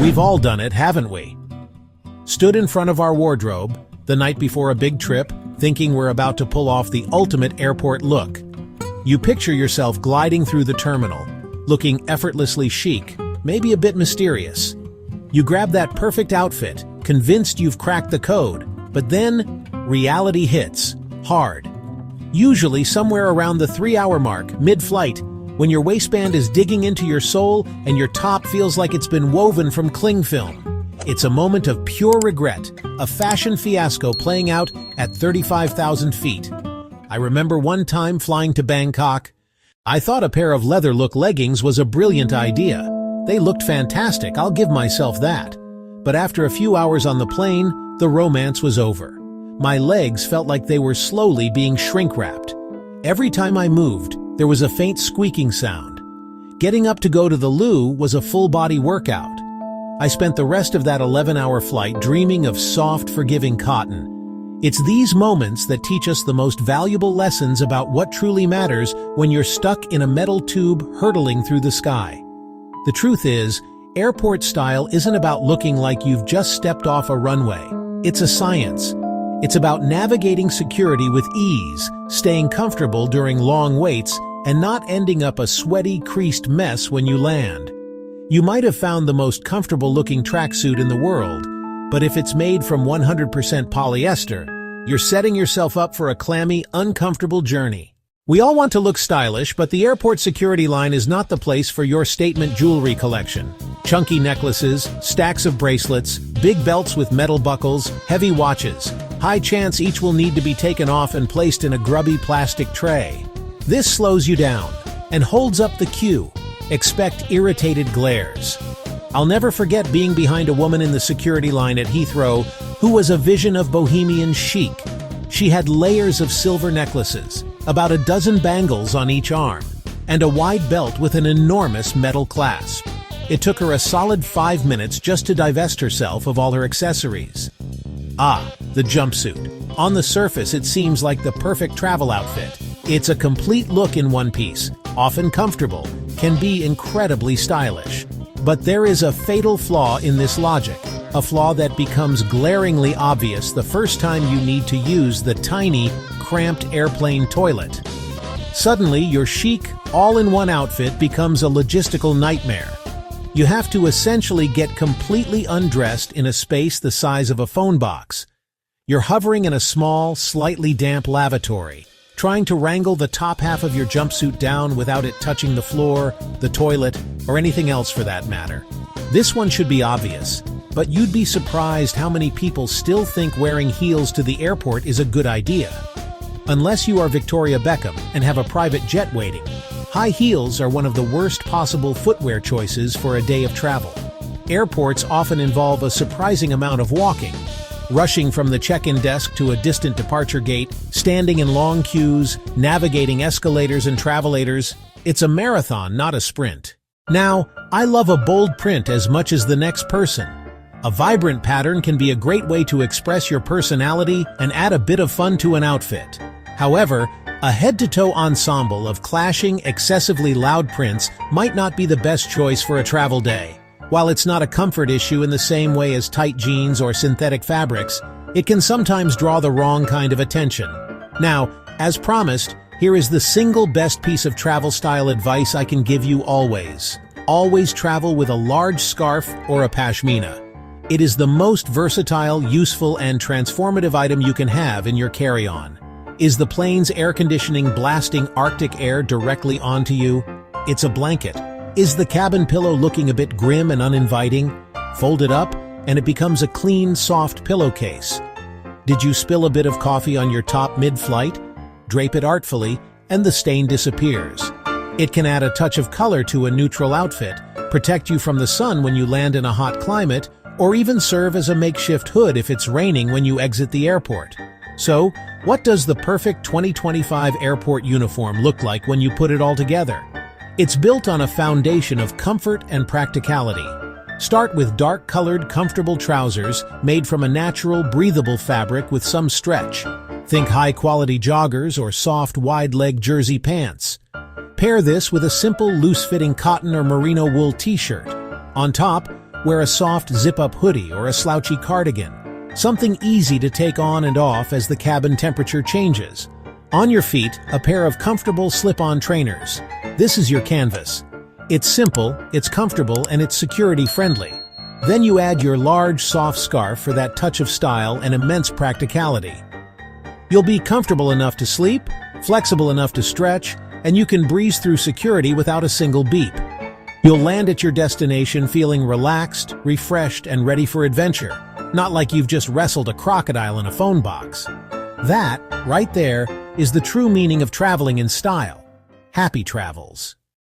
We've all done it, haven't we? Stood in front of our wardrobe, the night before a big trip, thinking we're about to pull off the ultimate airport look. You picture yourself gliding through the terminal, looking effortlessly chic, maybe a bit mysterious. You grab that perfect outfit, convinced you've cracked the code, but then reality hits, hard. Usually somewhere around the 3-hour mark, mid-flight, when your waistband is digging into your soul and your top feels like it's been woven from cling film. It's a moment of pure regret, a fashion fiasco playing out at 35,000 feet. I remember one time flying to Bangkok. I thought a pair of leather look leggings was a brilliant idea. They looked fantastic, I'll give myself that. But after a few hours on the plane, the romance was over. My legs felt like they were slowly being shrink-wrapped. Every time I moved, there was a faint squeaking sound. Getting up to go to the loo was a full-body workout. I spent the rest of that 11-hour flight dreaming of soft, forgiving cotton. It's these moments that teach us the most valuable lessons about what truly matters when you're stuck in a metal tube hurtling through the sky. The truth is, airport style isn't about looking like you've just stepped off a runway. It's a science. It's about navigating security with ease, staying comfortable during long waits, and not ending up a sweaty, creased mess when you land. You might have found the most comfortable-looking tracksuit in the world, but if it's made from 100% polyester, you're setting yourself up for a clammy, uncomfortable journey. We all want to look stylish, but the airport security line is not the place for your statement jewelry collection. Chunky necklaces, stacks of bracelets, big belts with metal buckles, heavy watches. High chance each will need to be taken off and placed in a grubby plastic tray. This slows you down and holds up the queue. Expect irritated glares. I'll never forget being behind a woman in the security line at Heathrow who was a vision of bohemian chic. She had layers of silver necklaces, about a dozen bangles on each arm, and a wide belt with an enormous metal clasp. It took her a solid 5 minutes just to divest herself of all her accessories. Ah, the jumpsuit. On the surface, it seems like the perfect travel outfit. It's a complete look in one piece, often comfortable, can be incredibly stylish. But there is a fatal flaw in this logic, a flaw that becomes glaringly obvious the first time you need to use the tiny, cramped airplane toilet. Suddenly, your chic, all-in-one outfit becomes a logistical nightmare. You have to essentially get completely undressed in a space the size of a phone box. You're hovering in a small, slightly damp lavatory, trying to wrangle the top half of your jumpsuit down without it touching the floor, the toilet, or anything else for that matter. This one should be obvious, but you'd be surprised how many people still think wearing heels to the airport is a good idea. Unless you are Victoria Beckham and have a private jet waiting, high heels are one of the worst possible footwear choices for a day of travel. Airports often involve a surprising amount of walking, rushing from the check-in desk to a distant departure gate, standing in long queues, navigating escalators and travelators. It's a marathon, not a sprint. Now, I love a bold print as much as the next person. A vibrant pattern can be a great way to express your personality and add a bit of fun to an outfit. However, a head-to-toe ensemble of clashing, excessively loud prints might not be the best choice for a travel day. While it's not a comfort issue in the same way as tight jeans or synthetic fabrics, it can sometimes draw the wrong kind of attention. Now, as promised, here is the single best piece of travel style advice I can give you always. Always travel with a large scarf or a pashmina. It is the most versatile, useful, and transformative item you can have in your carry-on. Is the plane's air conditioning blasting Arctic air directly onto you? It's a blanket. Is the cabin pillow looking a bit grim and uninviting? Fold it up, and it becomes a clean, soft pillowcase. Did you spill a bit of coffee on your top mid-flight? Drape it artfully, and the stain disappears. It can add a touch of color to a neutral outfit, protect you from the sun when you land in a hot climate, or even serve as a makeshift hood if it's raining when you exit the airport. So, what does the perfect 2025 airport uniform look like when you put it all together? It's built on a foundation of comfort and practicality. Start with dark-colored, comfortable trousers made from a natural, breathable fabric with some stretch. Think high-quality joggers or soft, wide-leg jersey pants. Pair this with a simple, loose-fitting cotton or merino wool t-shirt. On top, Wear a soft zip-up hoodie or a slouchy cardigan, something easy to take on and off as the cabin temperature changes. On your feet, a pair of comfortable slip-on trainers. This is your canvas. It's simple, it's comfortable, and it's security-friendly. Then you add your large, soft scarf for that touch of style and immense practicality. You'll be comfortable enough to sleep, flexible enough to stretch, and you can breeze through security without a single beep. You'll land at your destination feeling relaxed, refreshed, and ready for adventure, not like you've just wrestled a crocodile in a phone box. That, right there, is the true meaning of traveling in style. Happy travels.